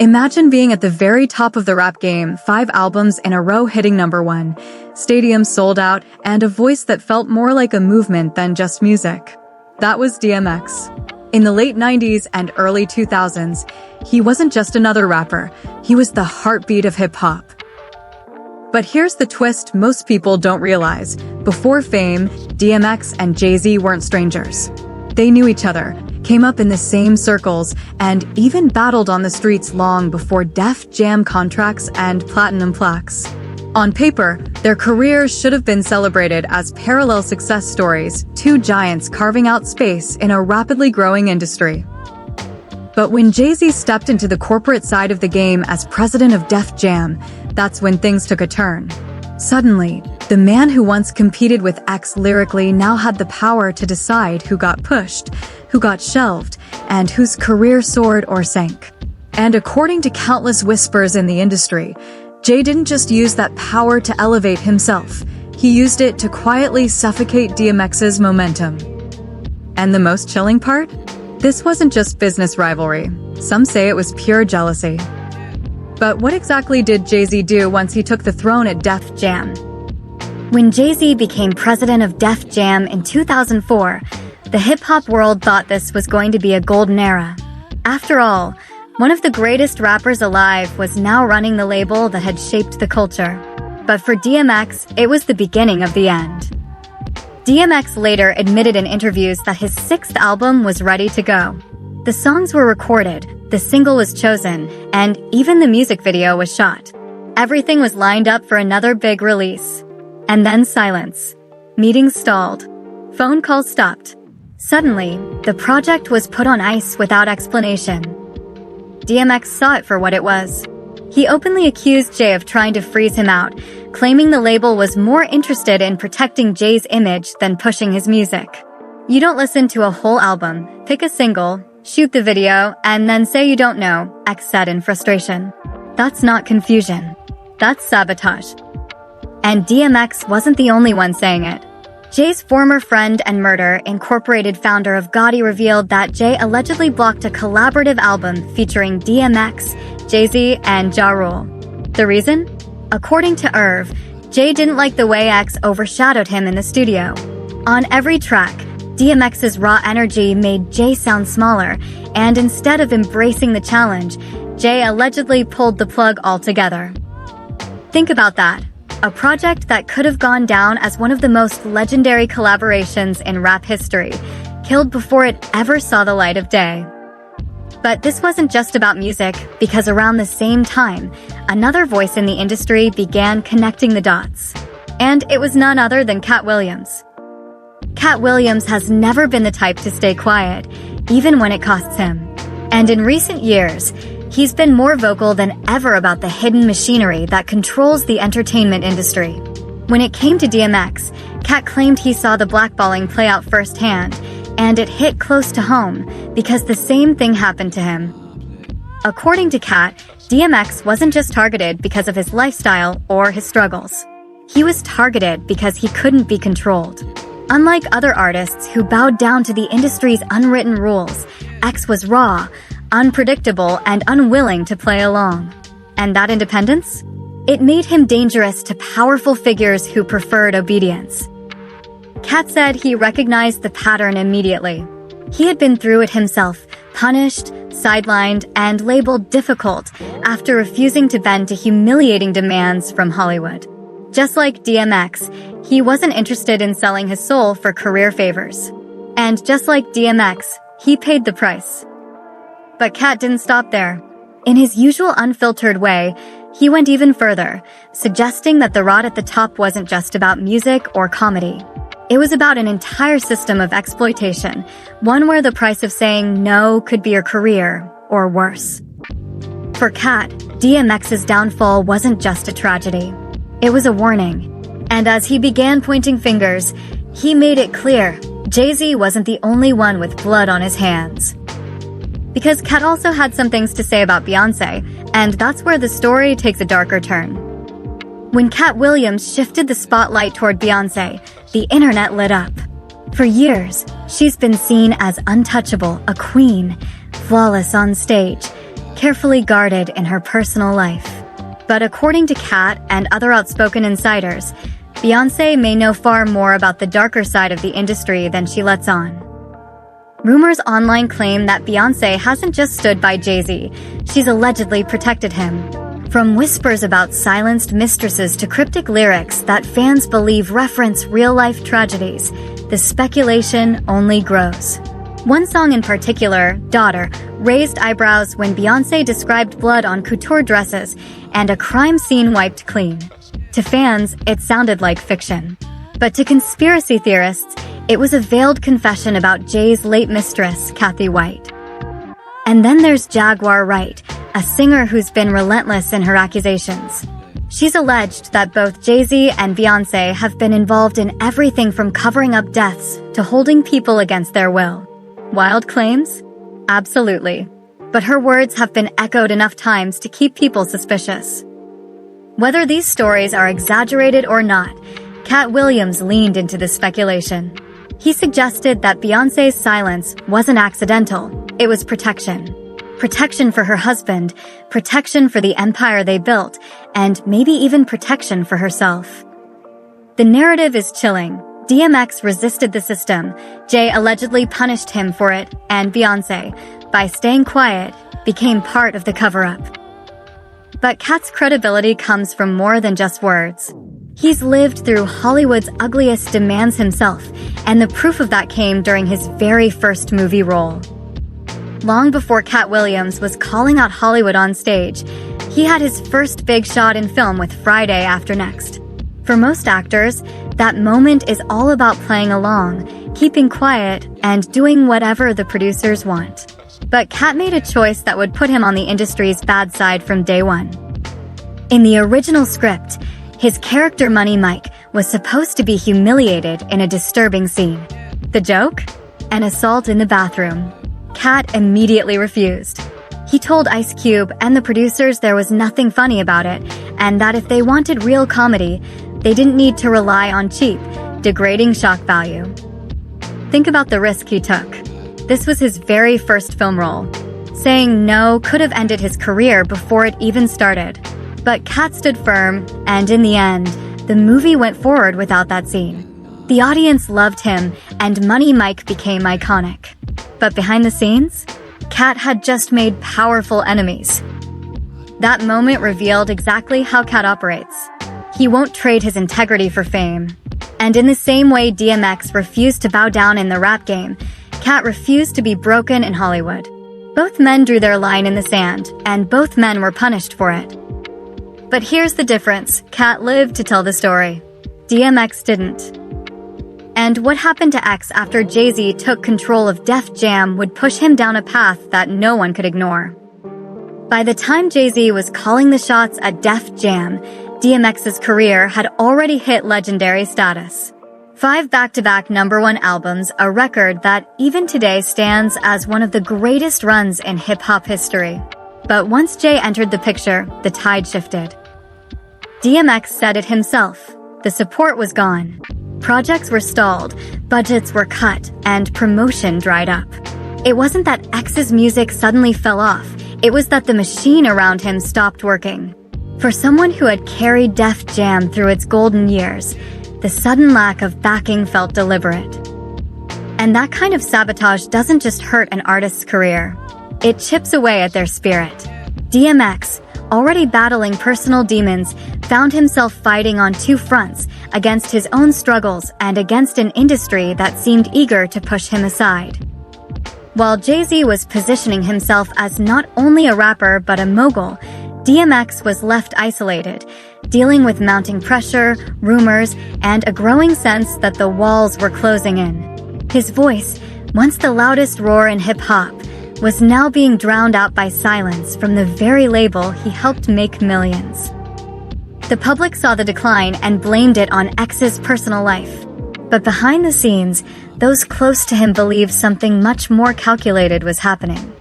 Imagine being at the very top of the rap game, 5 albums in a row hitting #1, stadiums sold out, and a voice that felt more like a movement than just music. That was DMX. In the late 90s and early 2000s, he wasn't just another rapper, he was the heartbeat of hip-hop. But here's the twist most people don't realize. Before fame, DMX and Jay Z weren't strangers. They knew each other, came up in the same circles, and even battled on the streets long before Def Jam contracts and platinum plaques. On paper, their careers should have been celebrated as parallel success stories, two giants carving out space in a rapidly growing industry. But when Jay Z stepped into the corporate side of the game as president of Def Jam, that's when things took a turn. Suddenly, the man who once competed with X lyrically now had the power to decide who got pushed, who got shelved, and whose career soared or sank. And according to countless whispers in the industry, Jay didn't just use that power to elevate himself, he used it to quietly suffocate DMX's momentum. And the most chilling part? This wasn't just business rivalry. Some say it was pure jealousy. But what exactly did Jay Z do once he took the throne at Def Jam? When Jay Z became president of Def Jam in 2004, the hip-hop world thought this was going to be a golden era. After all, one of the greatest rappers alive was now running the label that had shaped the culture. But for DMX, it was the beginning of the end. DMX later admitted in interviews that his 6th album was ready to go. The songs were recorded, the single was chosen, and even the music video was shot. Everything was lined up for another big release. And then silence. Meetings stalled. Phone calls stopped. Suddenly, the project was put on ice without explanation. DMX saw it for what it was. He openly accused Jay of trying to freeze him out, claiming the label was more interested in protecting Jay's image than pushing his music. You don't listen to a whole album, pick a single, shoot the video, and then say you don't know, X said in frustration. That's not confusion. That's sabotage. And DMX wasn't the only one saying it. Jay's former friend and Murder Incorporated founder of Gotti revealed that Jay allegedly blocked a collaborative album featuring DMX, Jay Z, and Ja Rule. The reason? According to Irv, Jay didn't like the way X overshadowed him in the studio. On every track, DMX's raw energy made Jay sound smaller, and instead of embracing the challenge, Jay allegedly pulled the plug altogether. Think about that. A project that could have gone down as one of the most legendary collaborations in rap history, killed before it ever saw the light of day. But this wasn't just about music, because around the same time, another voice in the industry began connecting the dots. And it was none other than Katt Williams. Katt Williams has never been the type to stay quiet, even when it costs him. And in recent years, he's been more vocal than ever about the hidden machinery that controls the entertainment industry. When it came to DMX, Katt claimed he saw the blackballing play out firsthand, and it hit close to home because the same thing happened to him. According to Katt, DMX wasn't just targeted because of his lifestyle or his struggles. He was targeted because he couldn't be controlled. Unlike other artists who bowed down to the industry's unwritten rules, X was raw, unpredictable, and unwilling to play along. And that independence? It made him dangerous to powerful figures who preferred obedience. Katt said he recognized the pattern immediately. He had been through it himself, punished, sidelined, and labeled difficult after refusing to bend to humiliating demands from Hollywood. Just like DMX, he wasn't interested in selling his soul for career favors. And just like DMX, he paid the price. But Katt didn't stop there. In his usual unfiltered way, he went even further, suggesting that the rot at the top wasn't just about music or comedy. It was about an entire system of exploitation, one where the price of saying no could be your career, or worse. For Katt, DMX's downfall wasn't just a tragedy. It was a warning. And as he began pointing fingers, he made it clear Jay Z wasn't the only one with blood on his hands. Because Katt also had some things to say about Beyonce, and that's where the story takes a darker turn. When Katt Williams shifted the spotlight toward Beyonce, the internet lit up. For years, she's been seen as untouchable, a queen, flawless on stage. carefully guarded in her personal life. But according to Katt and other outspoken insiders, Beyonce may know far more about the darker side of the industry than she lets on. Rumors online claim that Beyonce hasn't just stood by Jay Z, she's allegedly protected him. From whispers about silenced mistresses to cryptic lyrics that fans believe reference real-life tragedies, the speculation only grows. One song in particular, Daughter, raised eyebrows when Beyonce described blood on couture dresses and a crime scene wiped clean. To fans, it sounded like fiction. But to conspiracy theorists, it was a veiled confession about Jay's late mistress, Kathy White. And then there's Jaguar Wright, a singer who's been relentless in her accusations. She's alleged that both Jay Z and Beyonce have been involved in everything from covering up deaths to holding people against their will. Wild claims? Absolutely. But her words have been echoed enough times to keep people suspicious. Whether these stories are exaggerated or not, Katt Williams leaned into the speculation. He suggested that Beyonce's silence wasn't accidental, it was protection. Protection for her husband, protection for the empire they built, and maybe even protection for herself. The narrative is chilling. DMX resisted the system, Jay allegedly punished him for it, and Beyonce, by staying quiet, became part of the cover-up. But Katt's credibility comes from more than just words. He's lived through Hollywood's ugliest demands himself, and the proof of that came during his very first movie role. Long before Katt Williams was calling out Hollywood on stage, he had his first big shot in film with Friday After Next. For most actors, that moment is all about playing along, keeping quiet, and doing whatever the producers want. But Katt made a choice that would put him on the industry's bad side from day one. In the original script, his character Money Mike was supposed to be humiliated in a disturbing scene. The joke? An assault in the bathroom. Katt immediately refused. He told Ice Cube and the producers there was nothing funny about it, and that if they wanted real comedy, they didn't need to rely on cheap, degrading shock value. Think about the risk he took. This was his very first film role. Saying no could have ended his career before it even started. But Katt stood firm, and in the end, the movie went forward without that scene. The audience loved him, and Money Mike became iconic. But behind the scenes, Katt had just made powerful enemies. That moment revealed exactly how Katt operates. He won't trade his integrity for fame. And in the same way DMX refused to bow down in the rap game, Katt refused to be broken in Hollywood. Both men drew their line in the sand, and both men were punished for it. But here's the difference. Katt lived to tell the story. DMX didn't. And what happened to X after Jay Z took control of Def Jam would push him down a path that no one could ignore. By the time Jay Z was calling the shots at Def Jam, DMX's career had already hit legendary status. 5 back-to-back #1 albums, a record that even today stands as one of the greatest runs in hip-hop history. But once Jay entered the picture, the tide shifted. DMX said it himself. The support was gone. Projects were stalled, budgets were cut, and promotion dried up. It wasn't that X's music suddenly fell off, it was that the machine around him stopped working. For someone who had carried Def Jam through its golden years, the sudden lack of backing felt deliberate. And that kind of sabotage doesn't just hurt an artist's career. It chips away at their spirit. DMX, already battling personal demons, found himself fighting on 2 fronts, against his own struggles and against an industry that seemed eager to push him aside. While Jay Z was positioning himself as not only a rapper but a mogul, DMX was left isolated, dealing with mounting pressure, rumors, and a growing sense that the walls were closing in. His voice, once the loudest roar in hip-hop, was now being drowned out by silence from the very label he helped make millions. The public saw the decline and blamed it on X's personal life. But behind the scenes, those close to him believed something much more calculated was happening.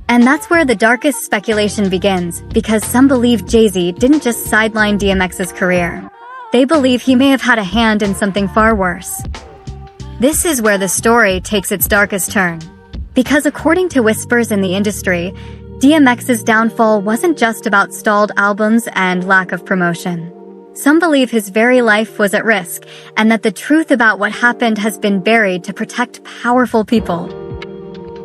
And that's where the darkest speculation begins, because some believe Jay Z didn't just sideline DMX's career. They believe he may have had a hand in something far worse. This is where the story takes its darkest turn. Because according to whispers in the industry, DMX's downfall wasn't just about stalled albums and lack of promotion. Some believe his very life was at risk, and that the truth about what happened has been buried to protect powerful people.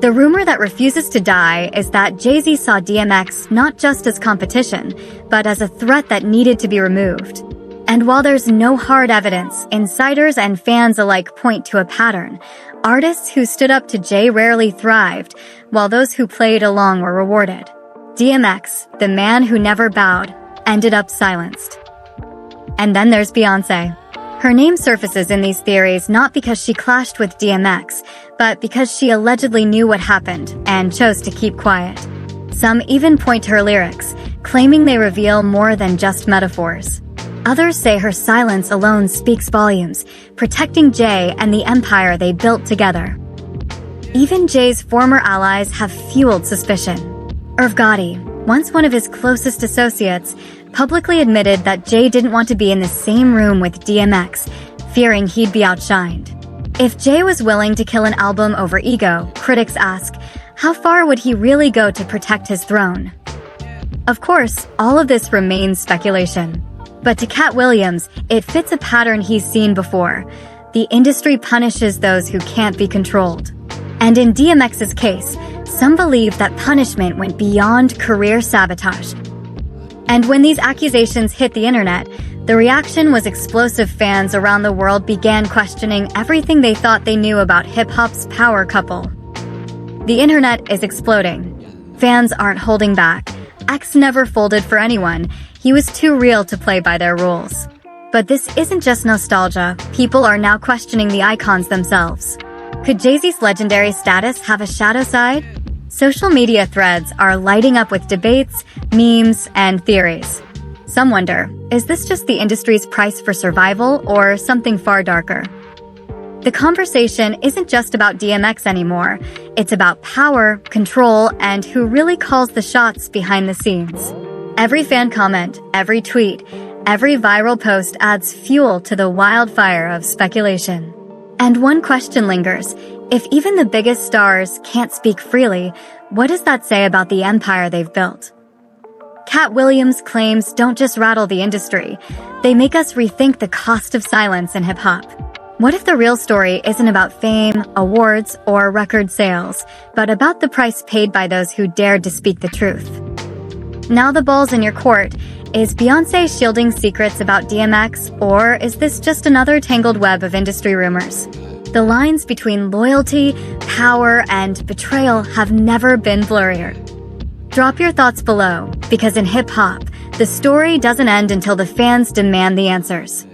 The rumor that refuses to die is that Jay Z saw DMX not just as competition, but as a threat that needed to be removed. And while there's no hard evidence, insiders and fans alike point to a pattern. Artists who stood up to Jay rarely thrived, while those who played along were rewarded. DMX, the man who never bowed, ended up silenced. And then there's Beyonce. Her name surfaces in these theories not because she clashed with DMX, but because she allegedly knew what happened and chose to keep quiet. Some even point to her lyrics, claiming they reveal more than just metaphors. Others say her silence alone speaks volumes, protecting Jay and the empire they built together. Even Jay's former allies have fueled suspicion. Irv Gotti, once one of his closest associates, publicly admitted that Jay didn't want to be in the same room with DMX, fearing he'd be outshined. If Jay was willing to kill an album over ego, critics ask, how far would he really go to protect his throne? Of course, all of this remains speculation. But to Katt Williams, it fits a pattern he's seen before. The industry punishes those who can't be controlled. And in DMX's case, some believe that punishment went beyond career sabotage. And when these accusations hit the internet, the reaction was explosive. Fans around the world began questioning everything they thought they knew about hip-hop's power couple. The internet is exploding. Fans aren't holding back. X never folded for anyone. He was too real to play by their rules. But this isn't just nostalgia. People are now questioning the icons themselves. Could Jay Z's legendary status have a shadow side? Social media threads are lighting up with debates, memes, and theories. Some wonder, is this just the industry's price for survival or something far darker? The conversation isn't just about DMX anymore. It's about power, control, and who really calls the shots behind the scenes. Every fan comment, every tweet, every viral post adds fuel to the wildfire of speculation. And one question lingers. If even the biggest stars can't speak freely, what does that say about the empire they've built? Katt Williams' claims don't just rattle the industry. They make us rethink the cost of silence in hip-hop. What if the real story isn't about fame, awards, or record sales, but about the price paid by those who dared to speak the truth? Now the ball's in your court. Is Beyonce shielding secrets about DMX, or is this just another tangled web of industry rumors? The lines between loyalty, power, and betrayal have never been blurrier. Drop your thoughts below, because in hip-hop, the story doesn't end until the fans demand the answers.